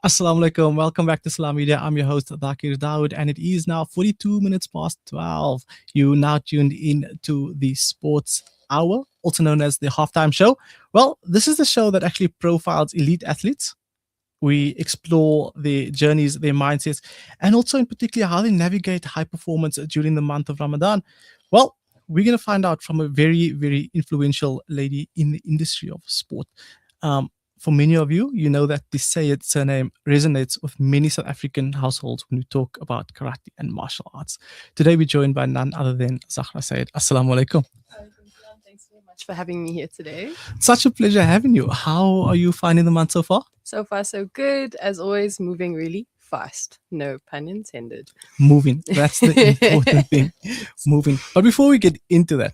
Assalamu alaikum. Welcome back to Salam Media. I'm your host, Thaakir Dawood, and it is now 42 minutes past 12. You now tuned in to the Sports Hour, also known as the Halftime Show. Well, this is the show that actually profiles elite athletes. We explore their journeys, their mindsets, and also in particular how they navigate high performance during the month of Ramadan. Well, we're going to find out from a very, very influential lady in the industry of sport. For many of you, you know that the Said surname resonates with many South African households when we talk about karate and martial arts. Today, we're joined by none other than Zahra Said. Assalamu alaikum. Thanks so much for having me here today. Such a pleasure having you. How are you finding the month so far? So far, so good. As always, moving really fast. No pun intended. Moving. That's the important thing. Moving. But before we get into that,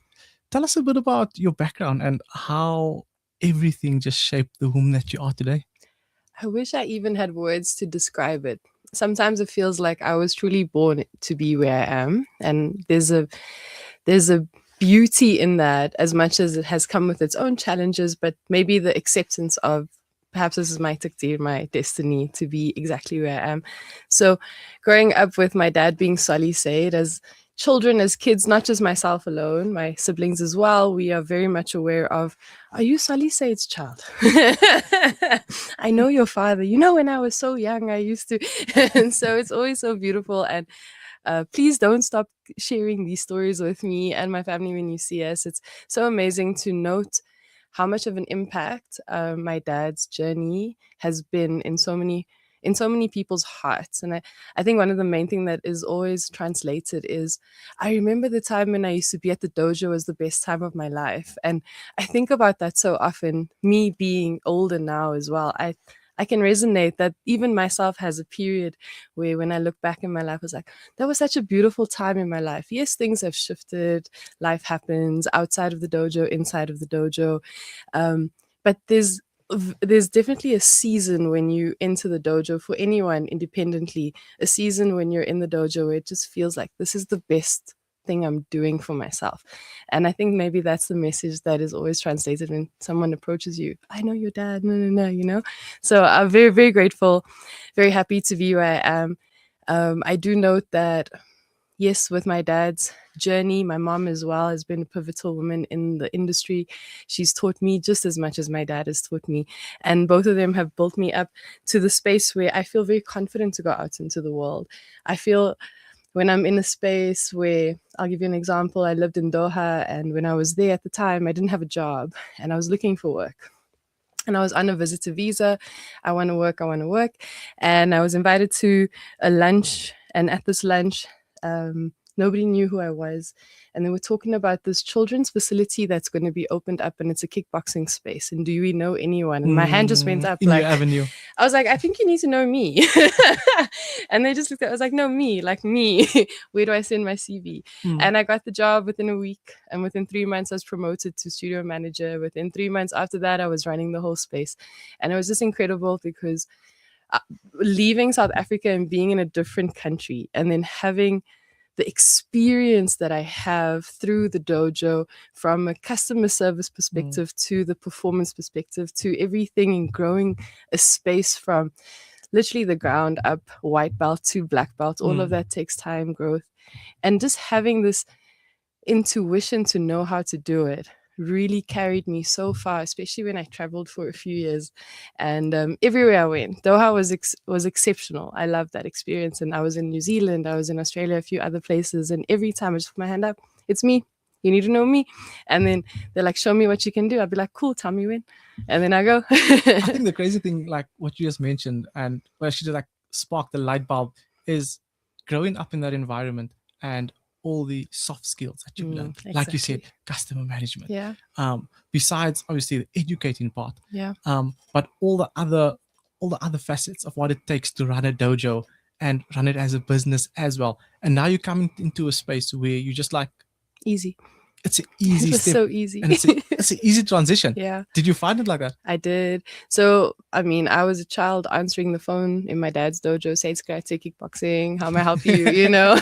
tell us a bit about your background and how everything just shaped the woman that you are today. I wish I even had words to describe it. Sometimes it feels like I was truly born to be where I am, and there's a beauty in that, as much as it has come with its own challenges, but maybe the acceptance of perhaps this is my taqdeer, my destiny to be exactly where I am. So growing up with my dad being Zahra Said, as children, as kids, not just myself alone, my siblings as well, we are very much aware of, are you Zahra Said's child? I know your father. You know, when I was so young, I used to. And so it's always so beautiful. And please don't stop sharing these stories with me and my family when you see us. It's so amazing to note how much of an impact my dad's journey has been in so many people's hearts. And I think one of the main thing that is always translated is, I remember the time when I used to be at the dojo was the best time of my life. And I think about that so often, me being older now as well. I can resonate that even myself has a period where when I look back in my life, I was like, that was such a beautiful time in my life. Yes, things have shifted. Life happens outside of the dojo, inside of the dojo. But there's definitely a season when you enter the dojo for anyone independently, a season when you're in the dojo where it just feels like this is the best thing I'm doing for myself. And I think maybe that's the message that is always translated when someone approaches you. I know your dad, no, you know? So I'm very, very grateful, very happy to be where I am. I do note that, yes, with my dad's journey, my mom as well has been a pivotal woman in the industry. She's taught me just as much as my dad has taught me. And both of them have built me up to the space where I feel very confident to go out into the world. I feel when I'm in a space where, I'll give you an example, I lived in Doha, and when I was there at the time, I didn't have a job and I was looking for work. And I was on a visitor visa. I want to work. And I was invited to a lunch. And at this lunch, nobody knew who I was. And they were talking about this children's facility that's going to be opened up, and it's a kickboxing space. And do we know anyone? And my hand just went up. In like, your avenue. I was like, I think you need to know me. And they just looked at, I was like, no, me, like me. Where do I send my CV? And I got the job within a week. And within 3 months, I was promoted to studio manager. Within 3 months after that, I was running the whole space. And it was just incredible because leaving South Africa and being in a different country and then having the experience that I have through the dojo, from a customer service perspective to the performance perspective to everything, and growing a space from literally the ground up, white belt to black belt, all of that takes time, growth, and just having this intuition to know how to do it really carried me so far, especially when I traveled for a few years. And everywhere I went, Doha was exceptional. I loved that experience. And I was in New Zealand, I was in Australia, a few other places. And every time I just put my hand up, it's me. You need to know me. And then they're like, show me what you can do. I'd be like, cool, tell me when. And then I go. I think the crazy thing, like what you just mentioned, and what actually like sparked the light bulb, is growing up in that environment and all the soft skills that you've learned, exactly. like you said, customer management. Yeah. Besides obviously the educating part. Yeah. But all the other facets of what it takes to run a dojo and run it as a business as well. And now you're coming into a space where you just like easy. it's an easy It was step, so easy. and it's an easy transition. Yeah. Did you find it like that? I did. So, I mean, I was a child answering the phone in my dad's dojo, say, karate, kickboxing, how may I help you? You know,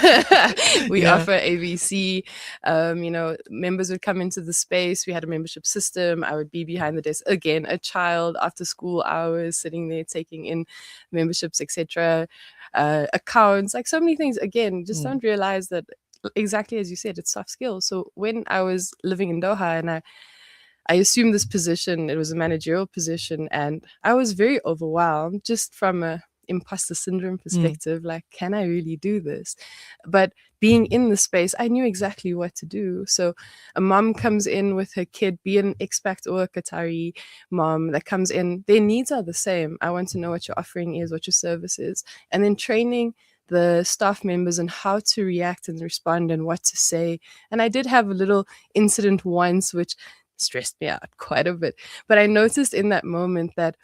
we Yeah. offer ABC. You know, members would come into the space. We had a membership system. I would be behind the desk, again, a child after school hours, sitting there taking in memberships, etc. Accounts, like so many things. Again, just don't realize that, exactly as you said, it's soft skills. So when I was living in Doha and I assumed this position, it was a managerial position, and I was very overwhelmed just from a imposter syndrome perspective. Like, can I really do this? But being in the space, I knew exactly what to do. So a mom comes in with her kid, be an expat or a Qatari mom that comes in, their needs are the same. I want to know what your offering is, what your service is, and then training the staff members and how to react and respond and what to say. And I did have a little incident once which stressed me out quite a bit, but I noticed in that moment that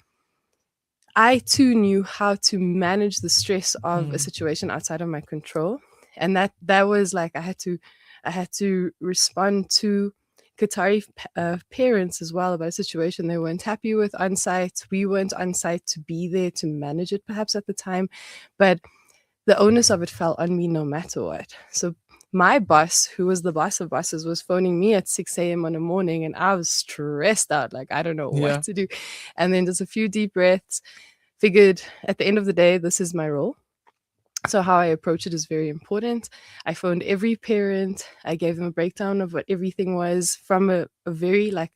I too knew how to manage the stress of a situation outside of my control. And that was like I had to respond to Qatari parents as well about a situation they weren't happy with on site. We weren't on site to be there to manage it perhaps at the time, but the onus of it fell on me no matter what. So my boss, who was the boss of bosses, was phoning me at 6 a.m. in the morning, and I was stressed out. Like, I don't know what to do. And then just a few deep breaths, figured at the end of the day, this is my role. So how I approach it is very important. I phoned every parent. I gave them a breakdown of what everything was from a very like,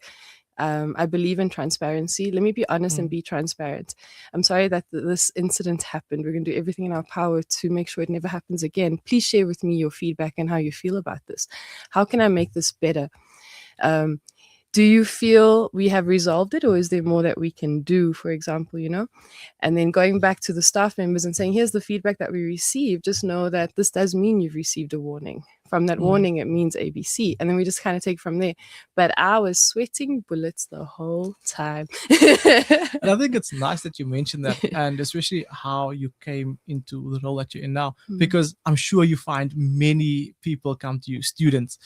I believe in transparency. Let me be honest and be transparent. I'm sorry that this incident happened. We're going to do everything in our power to make sure it never happens again. Please share with me your feedback and how you feel about this. How can I make this better? Do you feel we have resolved it, or is there more that we can do, for example, you know? And then going back to the staff members and saying, here's the feedback that we received. Just know that this does mean you've received a warning. From that warning, it means ABC. And then we just kind of take from there. But I was sweating bullets the whole time. And I think it's nice that you mentioned that, and especially how you came into the role that you're in now, because I'm sure you find many people come to you, students.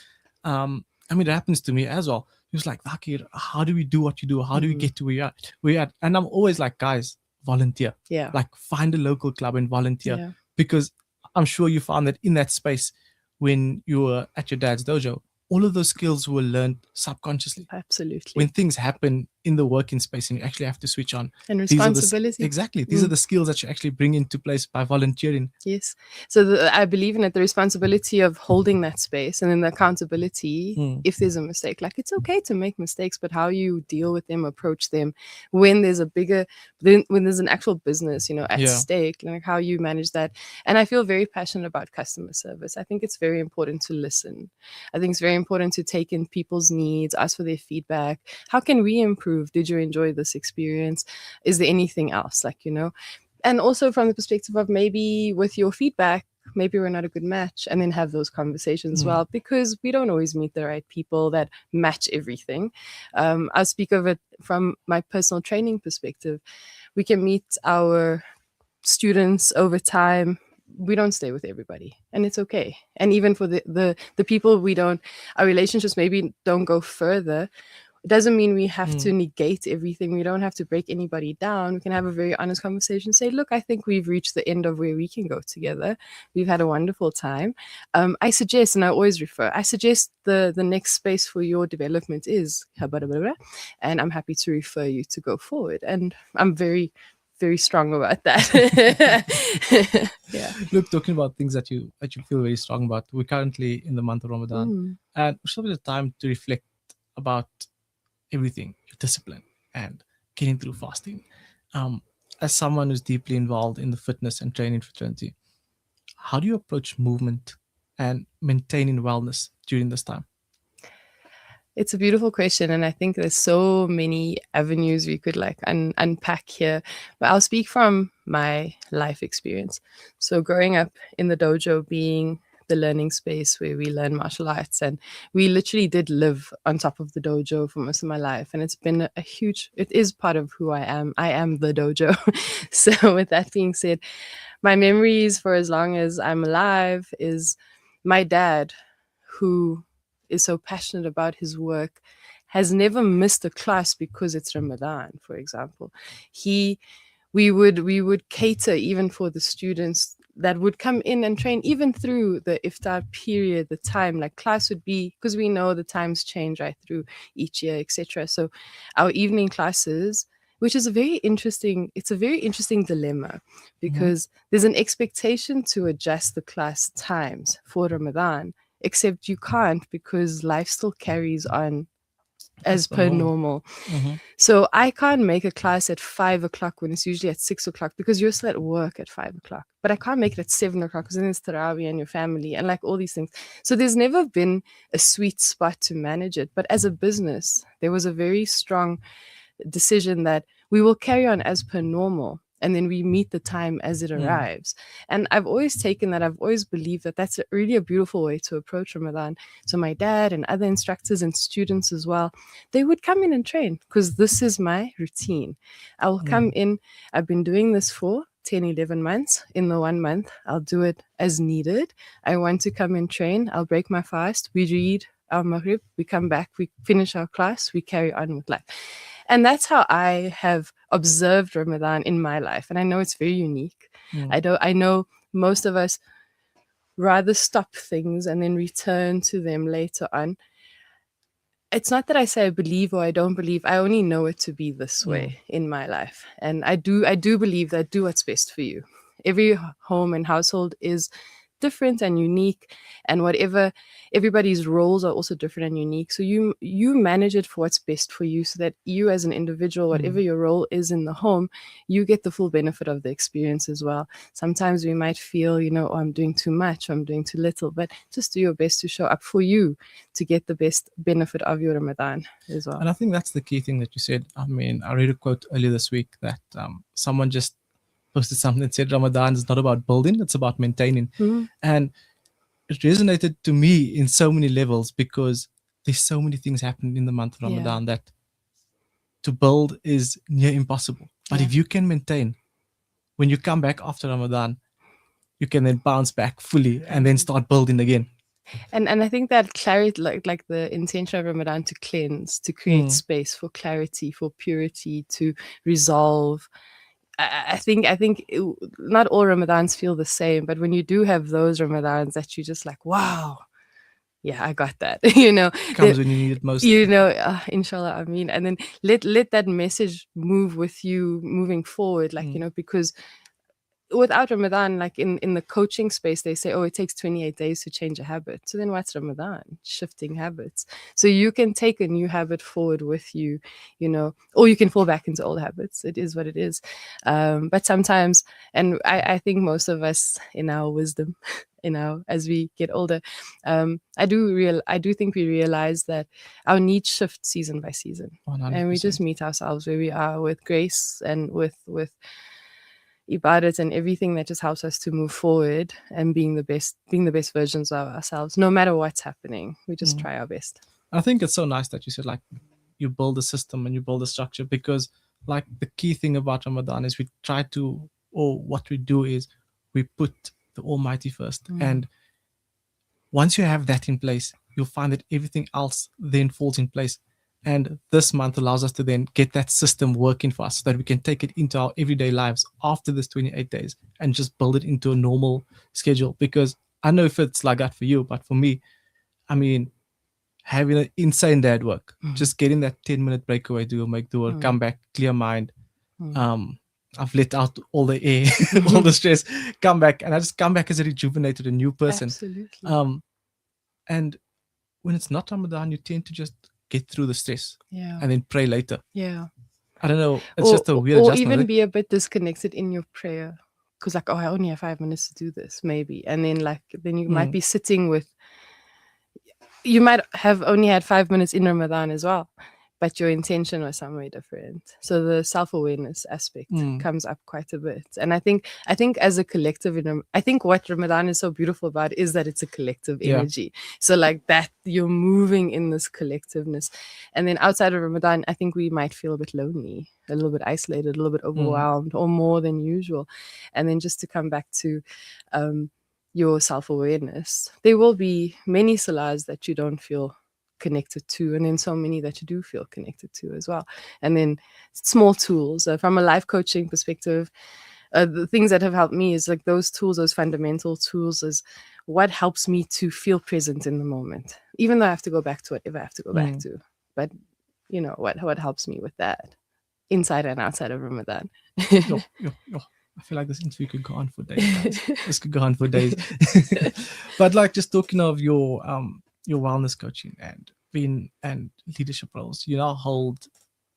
I mean, it happens to me as well. He was like, Thaakir, how do we do what you do? How do we get to where we're at? And I'm always like, guys, volunteer. Yeah. Like, find a local club and volunteer. Yeah. Because I'm sure you found that in that space when you were at your dad's dojo, all of those skills were learned subconsciously. Absolutely. When things happen in the working space and you actually have to switch on. And responsibility. These are the skills that you actually bring into place by volunteering. Yes. So I believe in it, the responsibility of holding that space, and then the accountability if there's a mistake. Like, it's okay to make mistakes, but how you deal with them, approach them when there's when there's an actual business, you know, at stake, like how you manage that. And I feel very passionate about customer service. I think it's very important to listen. I think it's very important to take in people's needs, ask for their feedback. How can we improve? Did you enjoy this experience? Is there anything else? Like, you know, and also from the perspective of maybe with your feedback, maybe we're not a good match, and then have those conversations as well, because we don't always meet the right people that match everything. I'll speak of it from my personal training perspective. We can meet our students over time. We don't stay with everybody, and it's okay. And even for the people our relationships maybe don't go further. It doesn't mean we have to negate everything. We don't have to break anybody down. We can have a very honest conversation. Say, look, I think we've reached the end of where we can go together. We've had a wonderful time. I suggest, and I always refer, I suggest the next space for your development is, and I'm happy to refer you to go forward. And I'm very, very strong about that. Yeah. Look, talking about things that you feel very strong about, we're currently in the month of Ramadan, and we still have the time to reflect about everything, your discipline and getting through fasting. As someone who's deeply involved in the fitness and training fraternity, how do you approach movement and maintaining wellness during this time? It's a beautiful question, and I think there's so many avenues we could like unpack here. But I'll speak from my life experience. So growing up in the dojo, being the learning space where we learn martial arts, and we literally did live on top of the dojo for most of my life, and it's been it is part of who I am. I am the dojo. So with that being said, my memories for as long as I'm alive is my dad, who is so passionate about his work has never missed a class because it's Ramadan, for example. We would cater even for the students that would come in and train even through the iftar period, the time, like class would be, because we know the times change right through each year, etc. So our evening classes, which is it's a very interesting dilemma, because there's an expectation to adjust the class times for Ramadan, except you can't, because life still carries on as per normal. So I can't make a class at 5 o'clock when it's usually at 6 o'clock, because you're still at work at 5 o'clock. But I can't make it at 7 o'clock because then it's Tarawih and your family and like all these things. So there's never been a sweet spot to manage it. But as a business, there was a very strong decision that we will carry on as per normal, and then we meet the time as it arrives. And I've always believed that that's really a beautiful way to approach Ramadan. So my dad and other instructors and students as well, they would come in and train, because this is my routine. I will come in. I've been doing this for 10, 11 months. In the 1 month, I'll do it as needed. I want to come and train. I'll break my fast. We read our Maghrib. We come back. We finish our class. We carry on with life. And that's how I have observed Ramadan in my life. And I know it's very unique. I know most of us rather stop things and then return to them later on. It's not that I say I believe or I don't believe. I only know it to be this way in my life. And I do believe that do what's best for you. Every home and household is different and unique, and whatever, everybody's roles are also different and unique. So you manage it for what's best for you, so that you as an individual, whatever your role is in the home, you get the full benefit of the experience as well. Sometimes we might feel, oh, I'm doing too much, or I'm doing too little, but just do your best to show up for you to get the best benefit of your Ramadan as well. And I think that's the key thing that you said. I mean, I read a quote earlier this week that someone just posted something that said Ramadan is not about building, it's about maintaining. And it resonated to me in so many levels, because there's so many things happening in the month of Ramadan that to build is near impossible. But if you can maintain, when you come back after Ramadan, you can then bounce back fully and then start building again. And I think that clarity, like the intention of Ramadan, to cleanse, to create space for clarity, for purity, to resolve. I think not all Ramadans feel the same, but when you do have those Ramadans that you just like, wow, yeah, I got that, Comes when you need it most. Inshallah, I mean, and then let that message move with you moving forward, because without Ramadan, like in the coaching space, they say, oh, it takes 28 days to change a habit. So then what's Ramadan? Shifting habits. So you can take a new habit forward with you, or you can fall back into old habits. It is what it is. But sometimes, and I think most of us in our wisdom, as we get older, I do think we realize that our needs shift season by season. 100%. And we just meet ourselves where we are, with grace and with ibadat and everything that just helps us to move forward and being the best versions of ourselves, no matter what's happening. We just try our best. I think it's so nice that you said, like, you build a system and you build a structure, because like the key thing about Ramadan is what we do is we put the Almighty first. And once you have that in place, you'll find that everything else then falls in place. And this month allows us to then get that system working for us, so that we can take it into our everyday lives after this 28 days and just build it into a normal schedule. Because I know if it's like that for you, but for me, I mean, having an insane day at work, just getting that 10-minute breakaway, make dua, come back, clear mind. I've let out all the air, all the stress, come back, and I just come back as a rejuvenated, a new person. Absolutely. And when it's not Ramadan, you tend to just get through the stress and then pray later. I don't know, it's just a weird adjustment. Or even be a bit disconnected in your prayer, because like, oh, I only have 5 minutes to do this, maybe. And then you might be sitting with, you might have only had 5 minutes in Ramadan as well, but your intention was somewhere different. So the self-awareness aspect comes up quite a bit. And I think as a collective, I think what Ramadan is so beautiful about is that it's a collective energy. So like that, you're moving in this collectiveness. And then outside of Ramadan, I think we might feel a bit lonely, a little bit isolated, a little bit overwhelmed, or more than usual. And then just to come back to, your self-awareness, there will be many salahs that you don't feel connected to, and then so many that you do feel connected to as well. And then small tools from a life coaching perspective, the things that have helped me is like those tools, those fundamental tools, is what helps me to feel present in the moment, even though I have to go back to whatever I have to go back to. But you know what helps me with that, inside and outside of Ramadan. Yo. I feel like this interview could go on for days, guys. This could go on for days. But like, just talking of your wellness coaching and leadership roles, you now hold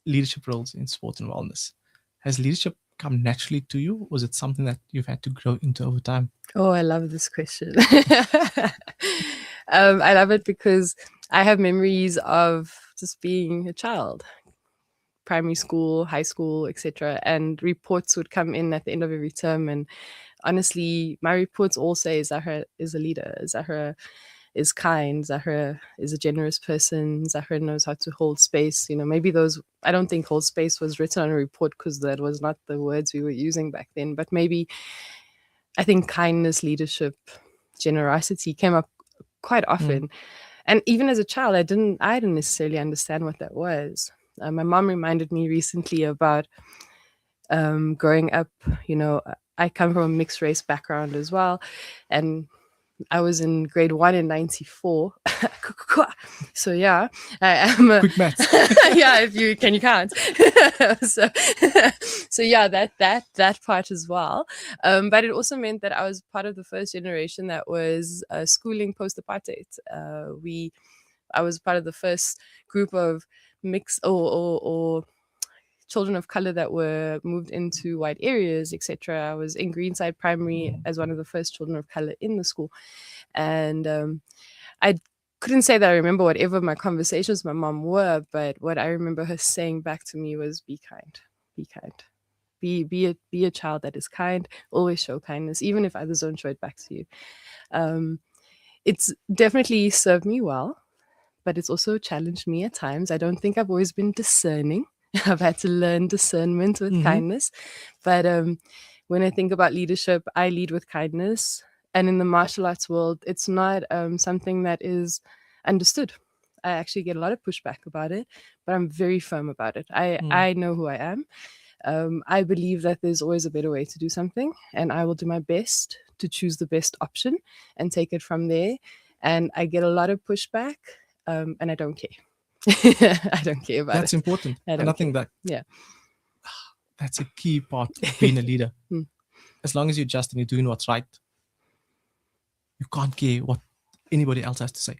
leadership roles in sport and wellness. Has leadership come naturally to you, or was it something that you've had to grow into over time? Oh, I love this question. I love it because I have memories of just being a child, primary school, high school, etc. And reports would come in at the end of every term. And honestly, my reports all say Zahra is a leader. Zahra is kind. Zahra is a generous person. Zahra knows how to hold space. You know, maybe those, I don't think hold space was written on a report because that was not the words we were using back then. But maybe I think kindness, leadership, generosity came up quite often. And even as a child, I didn't necessarily understand what that was. My mom reminded me recently about growing up. You know, I come from a mixed race background as well, and I was in grade 1 in 94. So yeah, I am Quick maths. yeah, if you count. so yeah, that part as well. But it also meant that I was part of the first generation that was schooling post-apartheid. I was part of the first group of mixed or children of color that were moved into white areas, etc. I was in Greenside Primary as one of the first children of color in the school. And I couldn't say that I remember whatever my conversations with my mom were, but what I remember her saying back to me was, be kind, be kind. Be a child that is kind, always show kindness, even if others don't show it back to you. It's definitely served me well, but it's also challenged me at times. I don't think I've always been discerning. I've had to learn discernment with kindness. But when I think about leadership, I lead with kindness. And in the martial arts world, it's not something that is understood. I actually get a lot of pushback about it, but I'm very firm about it. I know who I am. I believe that there's always a better way to do something, and I will do my best to choose the best option and take it from there. And I get a lot of pushback, and I don't care. I don't care about That's it. important. And I think that that's a key part of being a leader. As long as you're just and you're doing what's right, you can't care what anybody else has to say.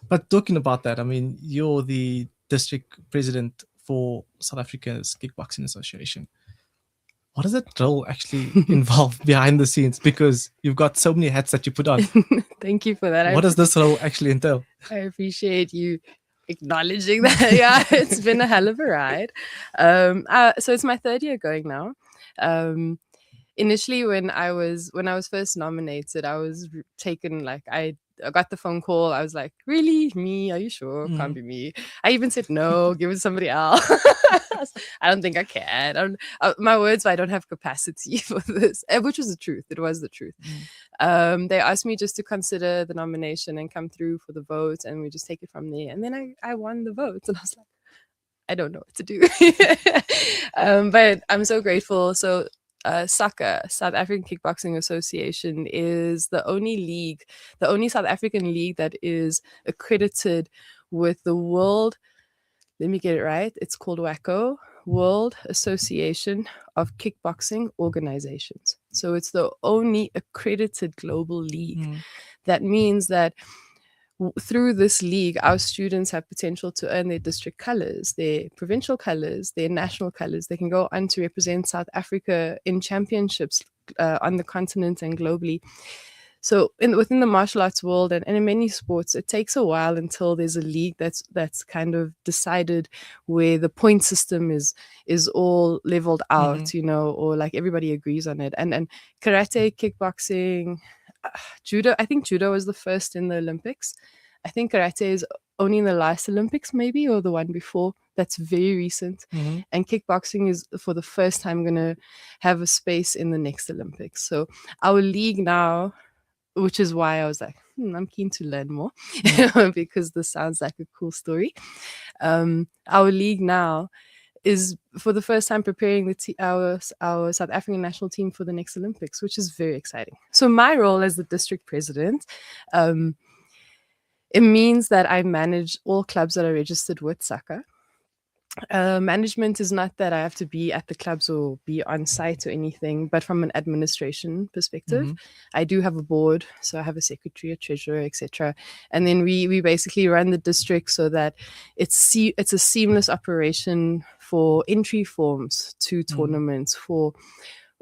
But talking about that, I mean, you're the district president for South Africa's Kickboxing Association. What does that role actually involve behind the scenes? Because you've got so many hats that you put on. Thank you for that. What does this role actually entail? I appreciate you acknowledging that. Yeah, it's been a hell of a ride. So it's my third year going now. Initially, when I was first nominated, I was taken, like, I got the phone call. I was like, really? Me? Are you sure? Can't be me. I even said, no, give it to somebody else. I don't think I can. My words, I don't have capacity for this, which was the truth. It was the truth. They asked me just to consider the nomination and come through for the vote, and we just take it from there. And then I won the vote, and I was like, I don't know what to do. But I'm so grateful. So SACA, South African Kickboxing Association, is the only South African league that is accredited with the World, let me get it right, it's called WACO, World Association of Kickboxing Organizations. So it's the only accredited global league. That means that through this league, our students have potential to earn their district colors, their provincial colors, their national colors. They can go on to represent South Africa in championships on the continent and globally. So within the martial arts world and in many sports, it takes a while until there's a league that's kind of decided, where the point system is all leveled out, you know, or like everybody agrees on it. And karate, kickboxing, judo, I think judo was the first in the Olympics. I think karate is only in the last Olympics, maybe, or the one before. That's very recent. And kickboxing is for the first time going to have a space in the next Olympics. So our league now, which is why I was like, I'm keen to learn more because this sounds like a cool story. Our league now is for the first time preparing our South African national team for the next Olympics, which is very exciting. So my role as the district president, it means that I manage all clubs that are registered with SACA. Management is not that I have to be at the clubs or be on site or anything, but from an administration perspective, I do have a board. So I have a secretary, a treasurer, etc. And then we basically run the district so that it's a seamless operation for entry forms to tournaments, for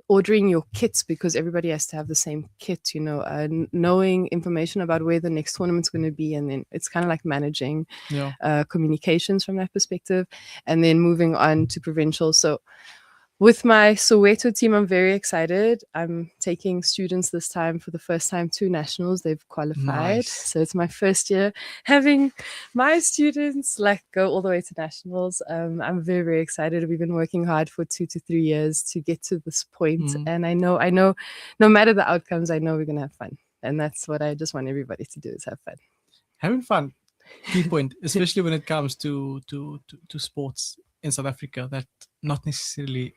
ordering your kits, because everybody has to have the same kit, knowing information about where the next tournament's going to be. And then it's kind of like managing communications from that perspective. And then moving on to provincial. So with my Soweto team, I'm very excited. I'm taking students this time for the first time to nationals. They've qualified. Nice. So it's my first year having my students go all the way to nationals. I'm very, very excited. We've been working hard for 2 to 3 years to get to this point. And I know, no matter the outcomes, I know we're going to have fun. And that's what I just want everybody to do, is have fun. Having fun, key point, especially when it comes to sports in South Africa that not necessarily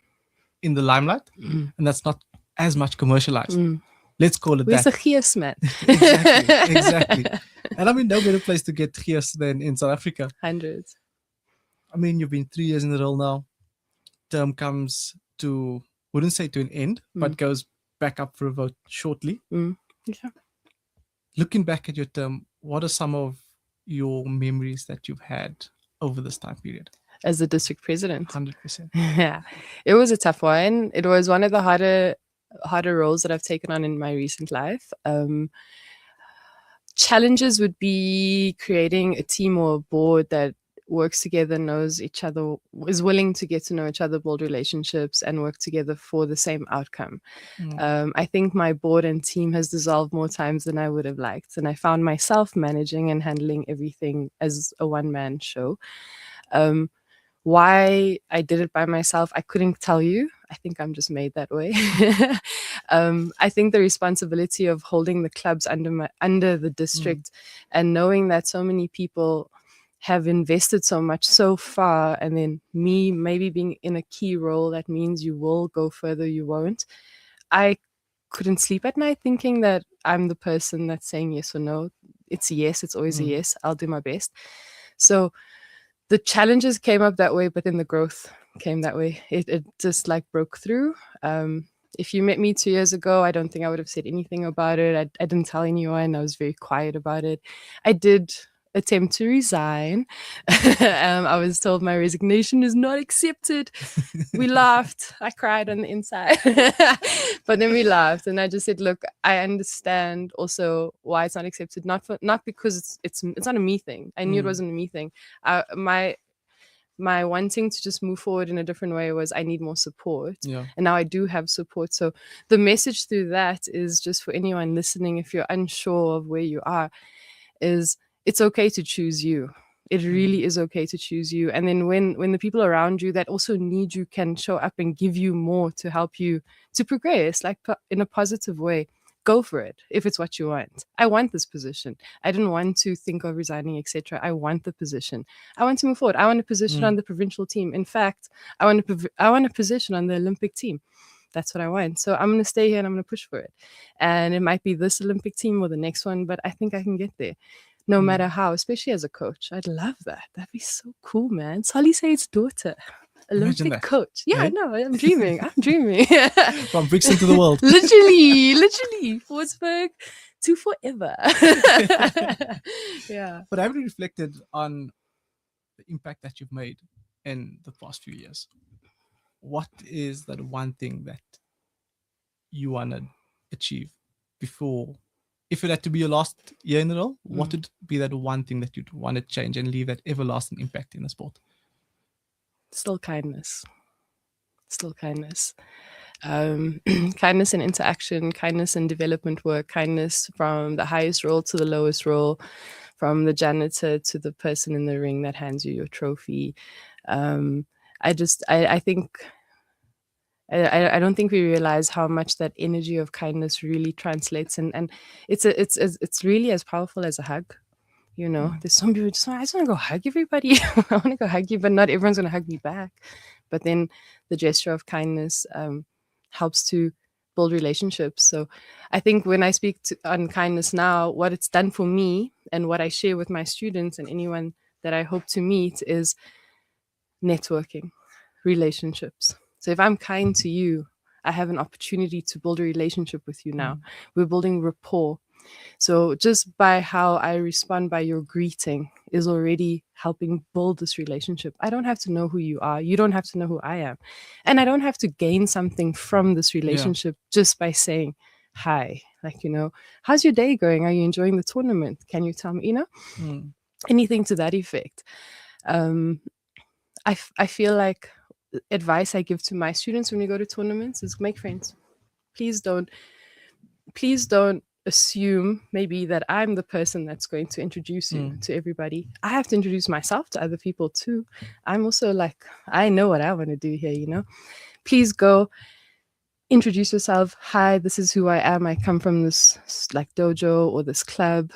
in the limelight, and that's not as much commercialized. Let's call it Where's that. the gees, man? Exactly. And I mean, no better place to get gees than in South Africa. Hundreds. I mean, you've been 3 years in the role now. Term comes to, wouldn't say to an end, but goes back up for a vote shortly. Yeah. Looking back at your term, what are some of your memories that you've had over this time period? As the district president. 100%. Yeah, it was a tough one. It was one of the harder roles that I've taken on in my recent life. Challenges would be creating a team or a board that works together, knows each other, is willing to get to know each other, build relationships, and work together for the same outcome. I think my board and team has dissolved more times than I would have liked, and I found myself managing and handling everything as a one-man show. Why I did it by myself, I couldn't tell you. I think I'm just made that way. I think the responsibility of holding the clubs under the district and knowing that so many people have invested so much so far, and then me maybe being in a key role, that means you will go further, you won't. I couldn't sleep at night thinking that I'm the person that's saying yes or no. It's a yes, it's always a yes. I'll do my best. So the challenges came up that way, but then the growth came that way. It just broke through. If you met me 2 years ago, I don't think I would have said anything about it. I didn't tell anyone. I was very quiet about it. I did attempt to resign. I was told my resignation is not accepted. We laughed. I cried on the inside. But then we laughed, and I just said, look, I understand also why it's not accepted. Not because it's not a me thing. I knew it wasn't a me thing. My wanting to just move forward in a different way was I need more support. And now I do have support. So the message through that is just for anyone listening, if you're unsure of where you are, is it's okay to choose you. It really is okay to choose you. And then when the people around you that also need you can show up and give you more to help you to progress, in a positive way, go for it if it's what you want. I want this position. I didn't want to think of resigning, etc. I want the position. I want to move forward. I want a position on the provincial team. In fact, I want a position on the Olympic team. That's what I want. So I'm going to stay here and I'm going to push for it. And it might be this Olympic team or the next one, but I think I can get there. No matter how, especially as a coach. I'd love that. That'd be so cool, man. Zahra Said's daughter, Olympic coach. Yeah, I know. I'm dreaming. From Brixton to the world. literally. Forsberg to forever. Yeah. But have you reflected on the impact that you've made in the past few years? What is that one thing that you want to achieve before? If it had to be your last year in the role, what would be that one thing that you'd want to change and leave that everlasting impact in the sport? Still kindness. Kindness and interaction, kindness and development work, kindness from the highest role to the lowest role, from the janitor to the person in the ring that hands you your trophy. I think I don't think we realize how much that energy of kindness really translates, and it's really as powerful as a hug. You know, there's some people just, I just want to go hug everybody. I want to go hug you, but not everyone's going to hug me back. But then the gesture of kindness helps to build relationships. So I think when I speak on kindness now, what it's done for me and what I share with my students and anyone that I hope to meet is networking, relationships. So if I'm kind to you, I have an opportunity to build a relationship with you now. We're building rapport. So just by how I respond by your greeting is already helping build this relationship. I don't have to know who you are. You don't have to know who I am. And I don't have to gain something from this relationship just by saying hi. Like, you know, how's your day going? Are you enjoying the tournament? Can you tell me, you know, anything to that effect? I feel like advice I give to my students when we go to tournaments is make friends. Please don't assume maybe that I'm the person that's going to introduce you to everybody. I have to introduce myself to other people too. I'm also like, I know what I want to do here, you know. Please go introduce yourself. Hi, this is who I am. I come from this like dojo or this club.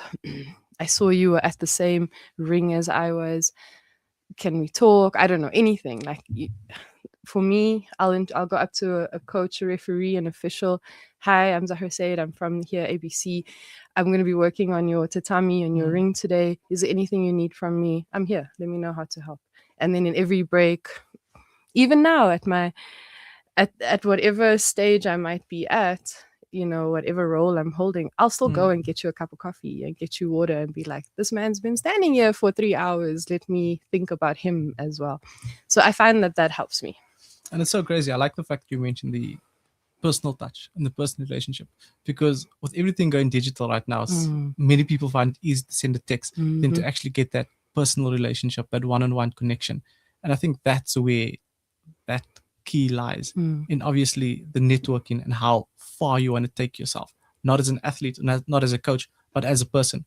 I saw you were at the same ring as I was. Can we talk? I don't know, anything. Like for me, I'll go up to a coach, a referee, an official. Hi, I'm Zahra Said. I'm from here, ABC. I'm going to be working on your tatami and your ring today. Is there anything you need from me? I'm here. Let me know how to help. And then in every break, even now at whatever stage I might be at, you know, whatever role I'm holding, I'll still go and get you a cup of coffee and get you water and be like, this man's been standing here for 3 hours. Let me think about him as well. So I find that helps me. And it's so crazy. I like the fact you mentioned the personal touch and the personal relationship, because with everything going digital right now, many people find it easy to send a text than to actually get that personal relationship, that one-on-one connection. And I think that's where that key lies in obviously the networking and how far you want to take yourself, not as an athlete, not as a coach, but as a person,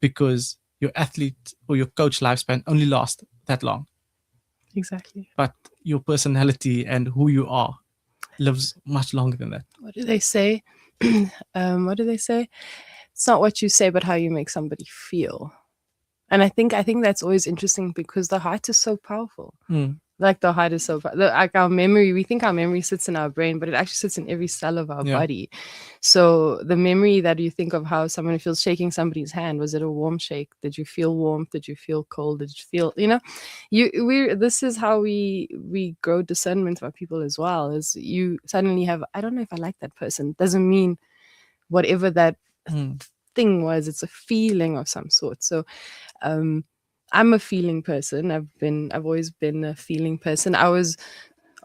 because your athlete or your coach lifespan only lasts that long. Exactly. But your personality and who you are lives much longer than that. What do they say? What do they say? It's not what you say, but how you make somebody feel. And I think that's always interesting because the heart is so powerful. Like the heart is so like our memory. We think our memory sits in our brain, but it actually sits in every cell of our body. So the memory that you think of how someone feels shaking somebody's hand, was it a warm shake? Did you feel warmth? Did you feel cold? Did you feel, you know, this is how we grow discernment about people as well. Is you suddenly have, I don't know if I like that person. Doesn't mean whatever that thing was. It's a feeling of some sort. So I'm a feeling person. I've always been a feeling person. I was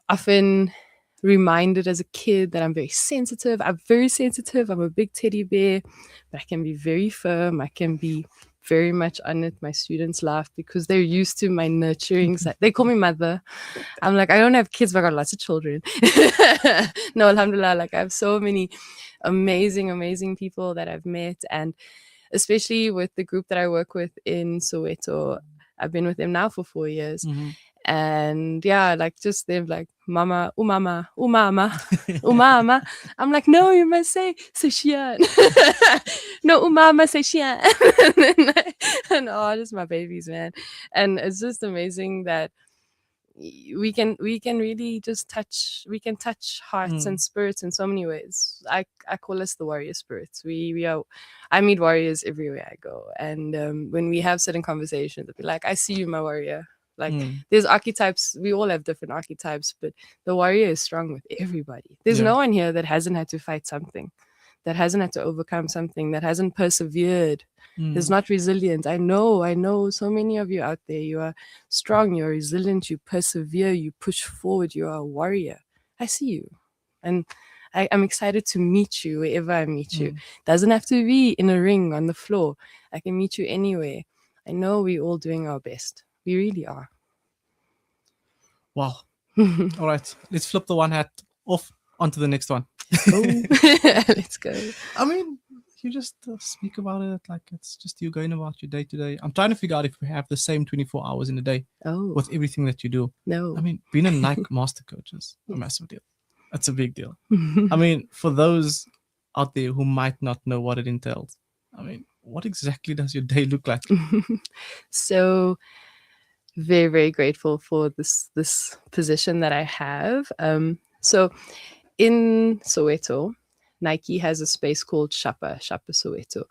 often reminded as a kid that I'm very sensitive. I'm very sensitive. I'm a big teddy bear, but I can be very firm. I can be very much on it. My students laugh because they're used to my nurturing side. They call me mother. I'm like, I don't have kids, but I got lots of children. No, alhamdulillah. Like I have so many amazing people that I've met, and especially with the group that I work with in Soweto. I've been with them now for 4 years. And yeah, like just they're like, mama, umama, umama, umama. I'm like, no, you must say Seshian. No, umama, Seshian. And oh, just my babies, man. And it's just amazing that we can really just touch hearts and spirits in so many ways. I call us the warrior spirits. I meet warriors everywhere I go, and when we have certain conversations, they'll be like, I see you, my warrior. Like there's archetypes, we all have different archetypes, but the warrior is strong with everybody. There's no one here that hasn't had to fight something, that hasn't had to overcome something, that hasn't persevered, is not resilient. I know so many of you out there, you are strong, you're resilient, you persevere, you push forward, you are a warrior. I see you, and I'm excited to meet you wherever I meet you. Doesn't have to be in a ring on the floor. I can meet you anywhere. I know we're all doing our best. We really are. Wow. All right, let's flip the one hat off onto the next one. Let's go. I mean, you just speak about it like it's just you going about your day to day. I'm trying to figure out if we have the same 24 hours in a day with everything that you do. No. I mean, being a Nike master coach is a massive deal. That's a big deal. I mean, for those out there who might not know what it entails, I mean, what exactly does your day look like? So very, very grateful for this position that I have. So in Soweto, Nike has a space called Shapa Soweto.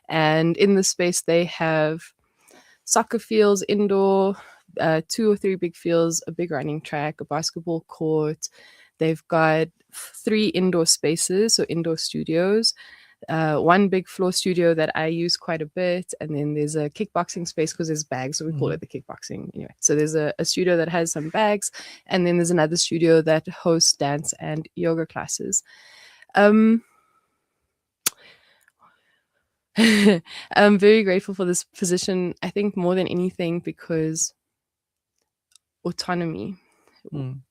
And in the space, they have soccer fields, indoor, 2 or 3 big fields, a big running track, a basketball court. They've got 3 indoor spaces, so indoor studios. 1 big floor studio that I use quite a bit, and then there's a kickboxing space because there's bags, so we call it the kickboxing anyway. So there's a studio that has some bags, and then there's another studio that hosts dance and yoga classes. I'm very grateful for this position, I think more than anything because autonomy.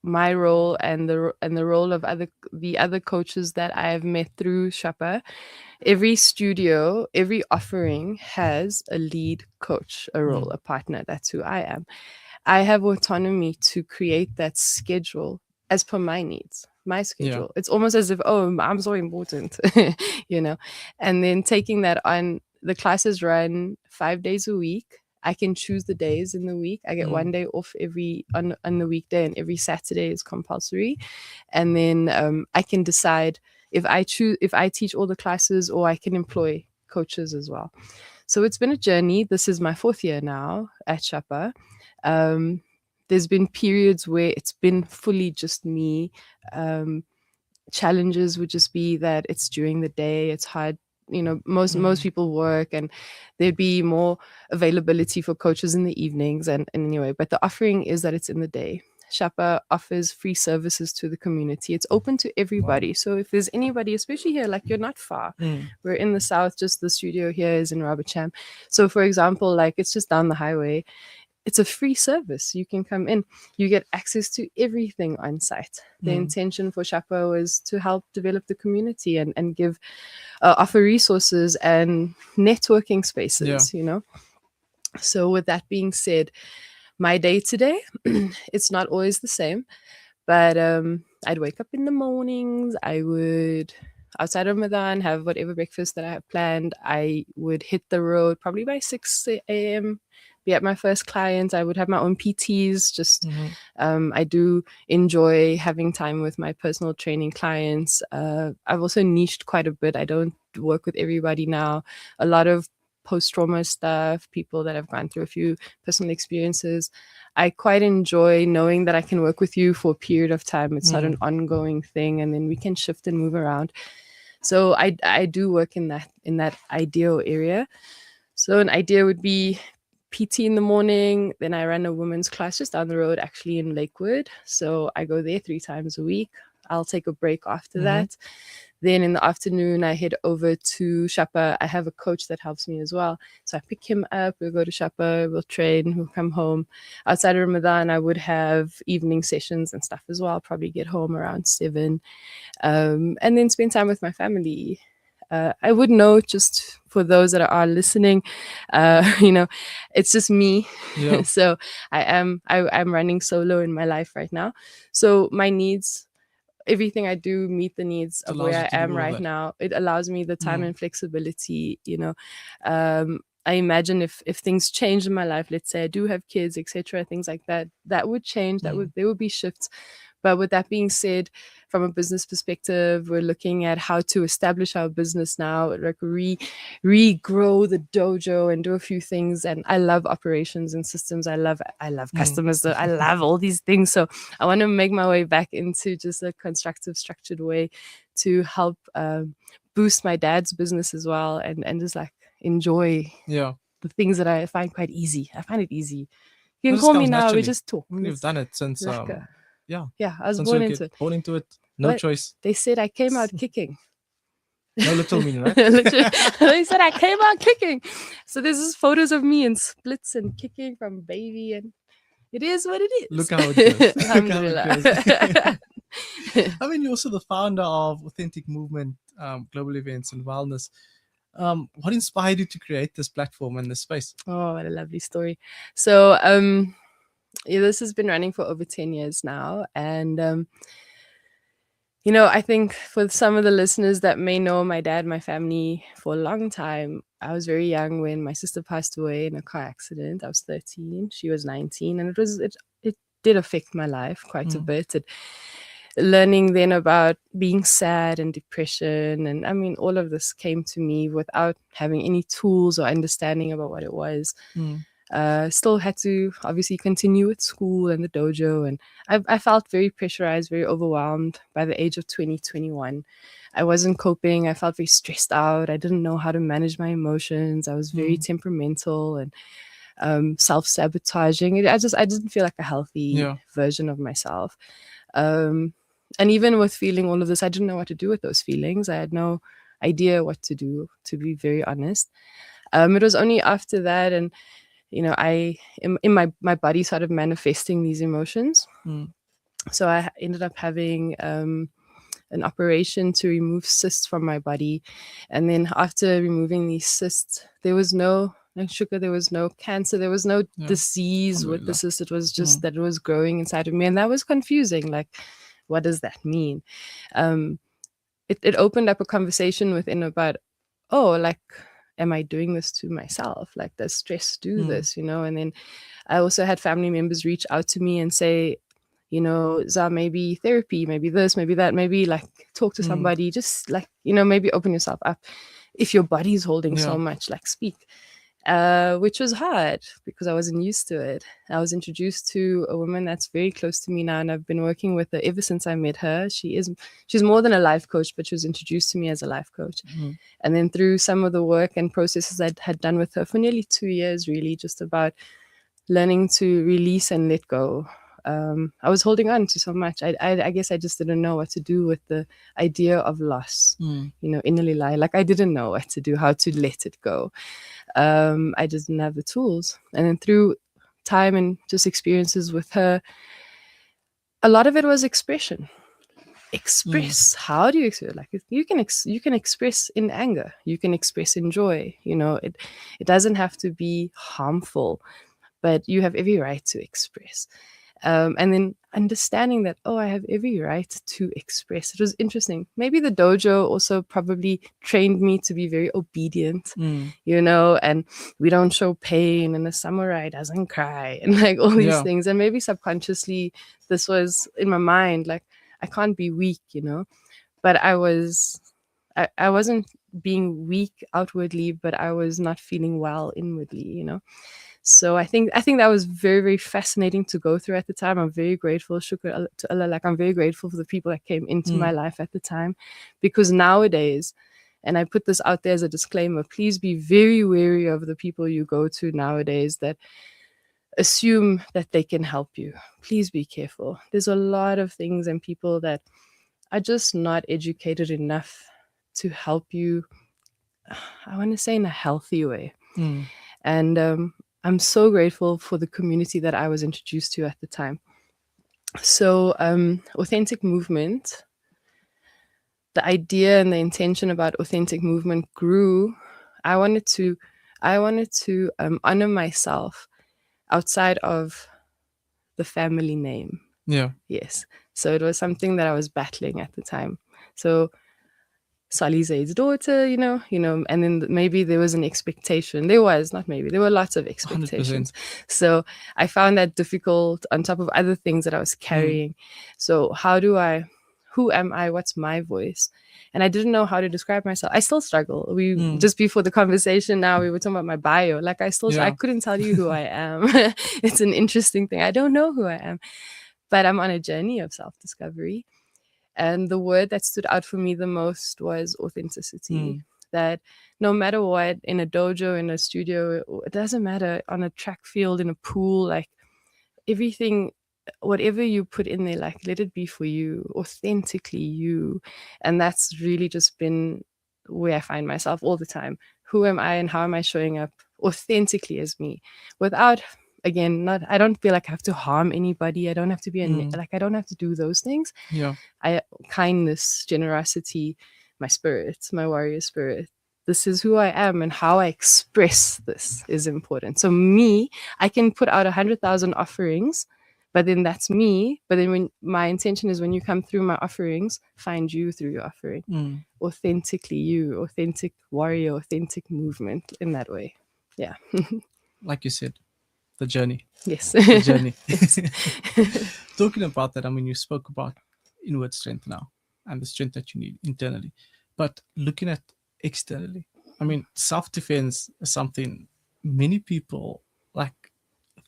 My role and the role of the other coaches that I have met through Shapa, every studio, every offering has a lead coach, a role, a partner. That's who I am. I have autonomy to create that schedule as per my needs, my schedule. Yeah. It's almost as if, oh, I'm so important, you know, and then taking that on. The classes run 5 days a week. I can choose the days in the week. I get 1 day off on the weekday, and every Saturday is compulsory. And then I can decide if I teach all the classes, or I can employ coaches as well. So it's been a journey. This is my 4th year now at Shapa. There's been periods where it's been fully just me. Challenges would just be that it's during the day. It's hard. You know, most people work, and there'd be more availability for coaches in the evenings. And anyway, but the offering is that it's in the day. Shapa offers free services to the community. It's open to everybody. So if there's anybody, especially here, like you're not far. We're in the south, just the studio here is in Robertsham. So for example, like it's just down the highway. It's a free service. You can come in. You get access to everything on site. The intention for Shapa was to help develop the community and give, offer resources and networking spaces, you know. So with that being said, my day today, it's not always the same, but I'd wake up in the mornings. I would, outside of Ramadan, have whatever breakfast that I have planned. I would hit the road probably by 6 a.m., be at my first client. I would have my own PTs. Just I do enjoy having time with my personal training clients. I've also niched quite a bit. I don't work with everybody now. A lot of post-trauma stuff, people that have gone through a few personal experiences. I quite enjoy knowing that I can work with you for a period of time. It's not an ongoing thing, and then we can shift and move around. So I do work in that ideal area. So an idea would be PT in the morning, then I run a women's class just down the road, actually in Lakewood. So I go there 3 times a week. I'll take a break after that. Then in the afternoon, I head over to Shapa. I have a coach that helps me as well. So I pick him up, we'll go to Shapa, we'll train, we'll come home. Outside of Ramadan, I would have evening sessions and stuff as well. I'll probably get home around 7. And then spend time with my family. I would know, just for those that are listening, you know, it's just me. Yeah. So I'm running solo in my life right now. So my needs, everything I do meet the needs of where I am right now. It allows me the time and flexibility, you know. I imagine if things change in my life, let's say I do have kids, etc., things like that, that would change. There would be shifts. But with that being said, from a business perspective, we're looking at how to establish our business now, like regrow the dojo and do a few things. And I love operations and systems. I love customers. So I love all these things. So I want to make my way back into just a constructive, structured way to help boost my dad's business as well, and just like enjoy the things that I find quite easy. I find it easy. You can call me now. We just talk. You've done it since yeah, I was born into it. Born into it. No choice. They said I came out kicking. No little meaning, right? They said I came out kicking. So there's just photos of me in splits and kicking from baby, and it is what it is. Look how it goes. I mean, you're also the founder of Authentic Movement, Global Events and Wellness. What inspired you to create this platform and this space? Oh, what a lovely story. So this has been running for over 10 years now, and I think for some of the listeners that may know my dad, my family for a long time, I was very young when my sister passed away in a car accident. I was 13, she was 19, and it did affect my life quite a Mm. bit. Learning then about being sad and depression, and I mean, all of this came to me without having any tools or understanding about what it was. Mm. Still had to obviously continue with school and the dojo, and I felt very pressurized, very overwhelmed by the age of 2021. I wasn't coping. I felt very stressed out. I didn't know how to manage my emotions. I was very Mm. temperamental and self-sabotaging. I didn't feel like a healthy Yeah. version of myself. Um, and even with feeling all of this, I didn't know what to do with those feelings. I had no idea what to do, to be very honest. It was only after that, and I in my body started manifesting these emotions. Mm. So I ended up having an operation to remove cysts from my body, and then after removing these cysts, there was no sugar, there was no cancer, there was no Yeah. disease with the Alhamdulillah. cyst. It was just Mm. that it was growing inside of me, and that was confusing. Like, what does that mean? Um, it opened up a conversation within about, oh, like, am I doing this to myself? Like, does stress do Mm. this? And then I also had family members reach out to me and say, Za, maybe therapy, maybe this, maybe that, maybe like talk to Mm. somebody, just like, maybe open yourself up. If your body's holding so Yeah. much, like, speak. Which was hard because I wasn't used to it. I was introduced to a woman that's very close to me now, and I've been working with her ever since I met her. She's more than a life coach, but she was introduced to me as a life coach. Mm. And then through some of the work and processes I had done with her for nearly 2 years, really just about learning to release and let go. I was holding on to so much. I guess I just didn't know what to do with the idea of loss. Mm. Innerly lie. Like, I didn't know what to do, how to let it go. I just didn't have the tools. And then through time and just experiences with her, a lot of it was expression. Mm. Express. How do you express? Like, you can express in anger. You can express in joy. It doesn't have to be harmful, but you have every right to express. And then understanding that, oh, I have every right to express. It was interesting. Maybe the dojo also probably trained me to be very obedient, Mm. and we don't show pain, and a samurai doesn't cry, and like all these Yeah. things. And maybe subconsciously, this was in my mind, like, I can't be weak, but I wasn't being weak outwardly, but I was not feeling well inwardly. So I think that was very, very fascinating to go through at the time. I'm very grateful, shukr to Allah. Like, I'm very grateful for the people that came into my Mm. life at the time, because nowadays, and I put this out there as a disclaimer, please be very wary of the people you go to nowadays that assume that they can help you. Please be careful. There's a lot of things and people that are just not educated enough to help you, I want to say, in a healthy way. Mm. And I'm so grateful for the community that I was introduced to at the time. So authentic movement, the idea and the intention about authentic movement grew. I wanted to honor myself outside of the family name. Yeah. Yes. So it was something that I was battling at the time. So Salih Zaid's daughter, and then maybe there was an expectation. There was, not maybe, there were lots of 100%. expectations. So I found that difficult on top of other things that I was Mm. carrying. So who am I? What's my voice? And I didn't know how to describe myself. I still struggle. Mm. Just before the conversation now, we were talking about my bio. Like, I Yeah. couldn't tell you who I am. It's an interesting thing. I don't know who I am, but I'm on a journey of self-discovery. And the word that stood out for me the most was authenticity. Mm. That no matter what, in a dojo, in a studio, it doesn't matter, on a track field, in a pool, like, everything, whatever you put in there, like, let it be for you, authentically you. And that's really just been where I find myself all the time. Who am I and how am I showing up authentically as me, without, again, not, I don't feel like I have to harm anybody. I don't have to be Mm. like, I don't have to do those things. Yeah. Kindness, generosity, my spirit, my warrior spirit. This is who I am, and how I express this is important. So me, I can put out 100,000 offerings, But then that's me. But then when my intention is when you come through my offerings, find you through your offering. Authentically you, authentic warrior, authentic movement in that way. Yeah. Like you said, the journey. Yes. The journey. Yes. Talking about that, I mean, you spoke about inward strength now and the strength that you need internally. But looking at externally, I mean, self-defense is something many people like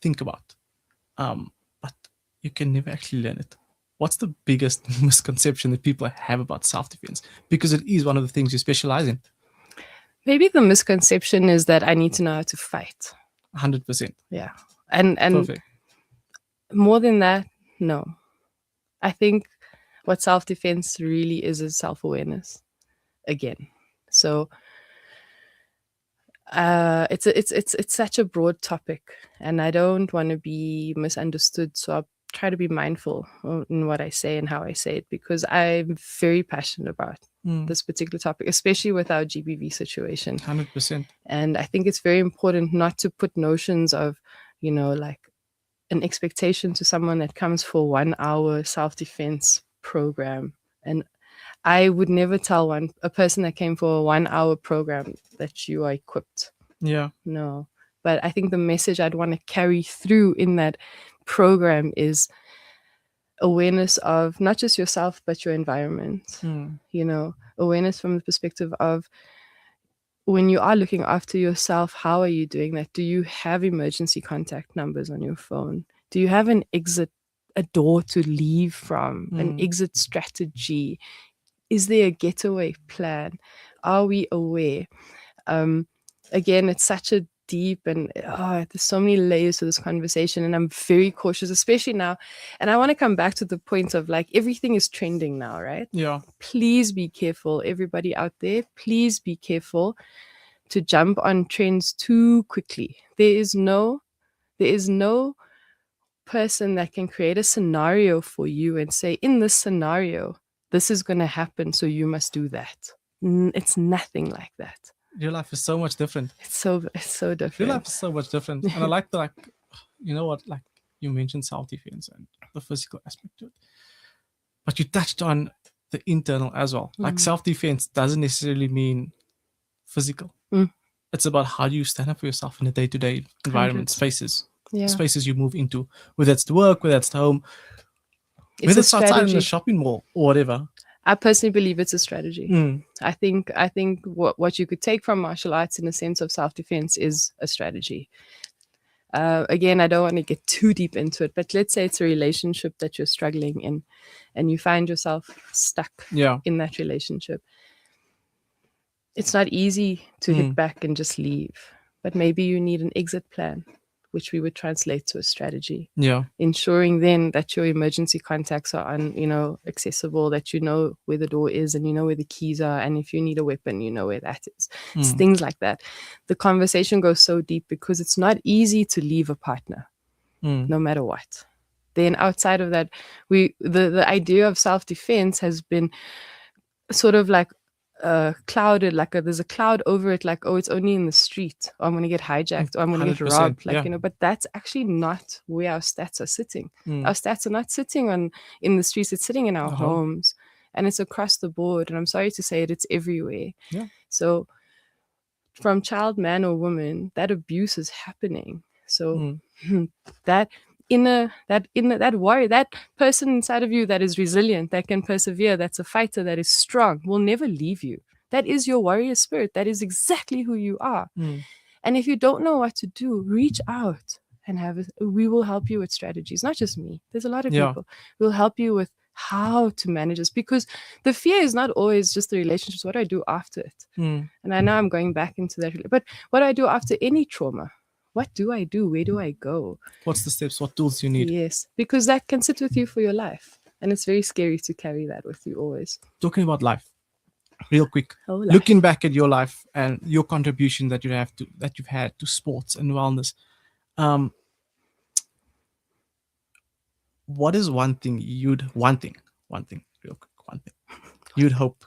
think about, but you can never actually learn it. What's the biggest misconception that people have about self-defense? Because it is one of the things you specialize in. Maybe the misconception is that I need to know how to fight. 100%. Yeah. And Perfect. more than that, no. I think what self-defense really is self-awareness again. So it's such a broad topic, and I don't want to be misunderstood. So I'll try to be mindful in what I say and how I say it, because I'm very passionate about this particular topic, especially with our GBV situation. 100%. And I think it's very important not to put notions of, like an expectation to someone that comes for 1 hour self-defense program. And I would never tell a person that came for a 1 hour program that you are equipped. Yeah. No. But I think the message I'd want to carry through in that program is awareness of not just yourself, but your environment. Awareness from the perspective of when you are looking after yourself, how are you doing that? Do you have emergency contact numbers on your phone? Do you have an exit, a door to leave from, an exit strategy? Is there a getaway plan? Are we aware? Again, it's such a deep and there's so many layers to this conversation, and I'm very cautious, especially now. And I want to come back to the point of like everything is trending now, right? Yeah. Please be careful, everybody out there. Please be careful to jump on trends too quickly. There is no person that can create a scenario for you and say, in this scenario, this is going to happen, so you must do that. It's nothing like that. Your life is so much different. It's so different. Your life is so much different. And I like the, you know what, like you mentioned self-defense and the physical aspect to it. But you touched on the internal as well. Like self-defense doesn't necessarily mean physical. It's about how you stand up for yourself in a day-to-day environment, spaces you move into, whether it's to work, whether it's to home, whether it's outside in the shopping mall or whatever. I personally believe it's a strategy. I think what you could take from martial arts in a sense of self-defense is a strategy. Again, I don't want to get too deep into it, but let's say it's a relationship that you're struggling in and you find yourself stuck in that relationship. It's not easy to hit back and just leave, but maybe you need an exit plan, which we would translate to a strategy. Yeah. Ensuring then that your emergency contacts are accessible, that you know where the door is and you know where the keys are. And if you need a weapon, you know where that is. It's things like that. The conversation goes so deep because it's not easy to leave a partner, no matter what. Then outside of that, the idea of self-defense has been sort of like clouded, there's a cloud over it, like, oh, it's only in the street, or I'm going to get hijacked, or I'm going to get robbed, but that's actually not where our stats are sitting. Our stats are not sitting in the streets, it's sitting in our homes, and it's across the board, and I'm sorry to say it's everywhere. So from child, man or woman, that abuse is happening. So that warrior, that person inside of you that is resilient, that can persevere, that's a fighter, that is strong, will never leave you. That is your warrior spirit. That is exactly who you are. And if you don't know what to do, reach out and we will help you with strategies. Not just me. There's a lot of people. We'll help you with how to manage this, because the fear is not always just the relationships. What do I do after it? And I know I'm going back into that, but what do I do after any trauma? What do I do? Where do I go? What's the steps? What tools you need? Yes, because that can sit with you for your life. And it's very scary to carry that with you always. Talking about life, real quick. Looking back at your life and your contribution that you've had to sports and wellness, what is one thing real quick, you'd hope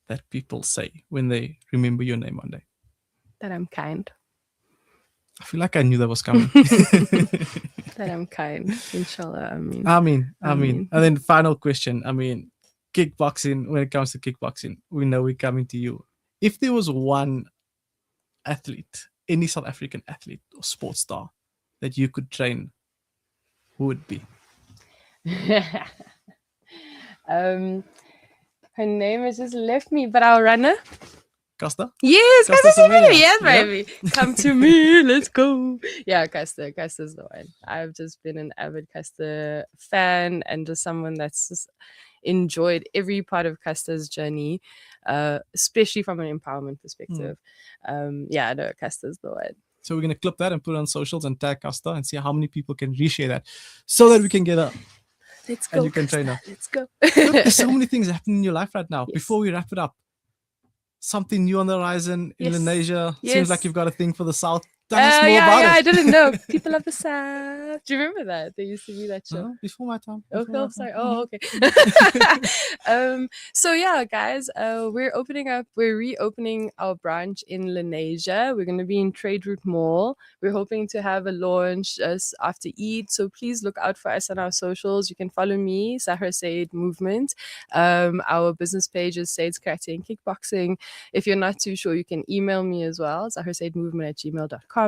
that people say when they remember your name one day? That I'm kind. I feel like I knew that was coming. That I'm kind, inshallah. I mean. And then final question. I mean, kickboxing, when it comes to kickboxing, we know we're coming to you. If there was one athlete, any South African athlete or sports star that you could train, who would it be? Her name has just left me, but I'll run her. Costa? Yes, Costa Costa Semenya. Semenya. Yes, Yeah. baby. Come to me. Let's go. Yeah, Costa. Costa's the one. I've just been an avid Costa fan and just someone that's just enjoyed every part of Costa's journey, especially from an empowerment perspective. Yeah, no, Costa's the one. So we're going to clip that and put it on socials and tag Costa and see how many people can reshare that so that we can get a... Let's go. And you can train her. Let's go. Look, there's so many things happening in your life right now. Yes. Before we wrap it up, something new on the horizon, Yes. Indonesia. Yes. Seems like you've got a thing for the South. Tell us more yeah, about I it. didn't know. People of the South. Do you remember that? There used to be that show. Before my time. Oh, before my time. sorry. Oh, okay. So yeah, guys, we're reopening our branch in Lenasia. We're going to be in Trade Route Mall. We're hoping to have a launch just after Eid. So please look out for us on our socials. You can follow me, Zahra Said Movement. Our business page is Said's Karate and Kickboxing. If you're not too sure, you can email me as well, zahrasaidmovement@gmail.com.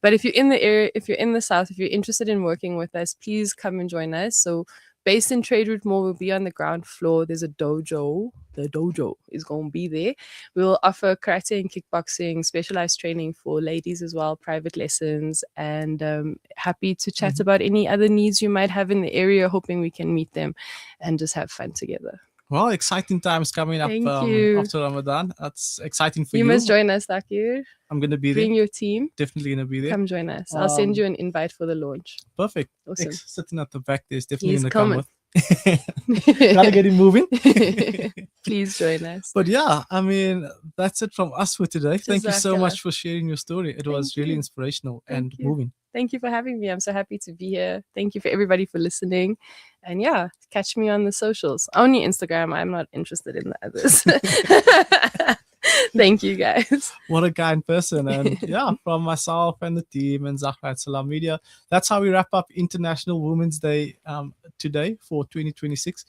But if you're in the area, if you're in the South, if you're interested in working with us, please come and join us. So based in Trade Route Mall, we'll be on the ground floor. There's a dojo. The dojo is going to be there. We'll offer karate and kickboxing, specialized training for ladies as well, private lessons, and happy to chat about any other needs you might have in the area, hoping we can meet them and just have fun together. Well, exciting times coming up Thank you. after Ramadan. That's exciting for you. You must join us, Thaakir. I'm going to be there. Bring your team. Definitely going to be there. Come join us. I'll send you an invite for the launch. Perfect. Awesome. Sitting at the back there is definitely He's going to come coming. with. Gotta get him moving. Please join us. But yeah, I mean, that's it from us for today. Thank you so Jazakallah. much for sharing your story. It was really you. inspirational and you. moving. Thank you for having me. I'm so happy to be here. Thank you for everybody for listening. And yeah, catch me on the socials. Only Instagram. I'm not interested in the others. Thank you, guys. What a kind person. And yeah, from myself and the team and Zahra at Salam Media, that's how we wrap up International Women's Day today for 2026.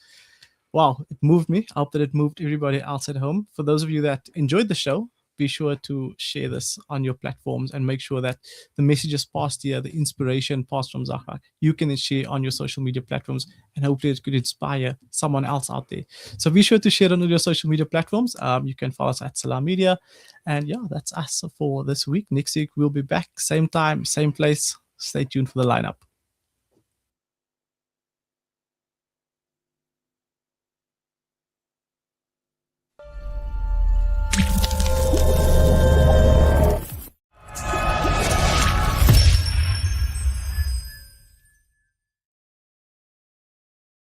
Wow, it moved me. I hope that it moved everybody else at home. For those of you that enjoyed the show, be sure to share this on your platforms and make sure that the messages passed here, the inspiration passed from Zahra, you can share on your social media platforms, and hopefully it could inspire someone else out there. So be sure to share on all your social media platforms. You can follow us at Salam Media. And yeah, that's us for this week. Next week, we'll be back. Same time, same place. Stay tuned for the lineup.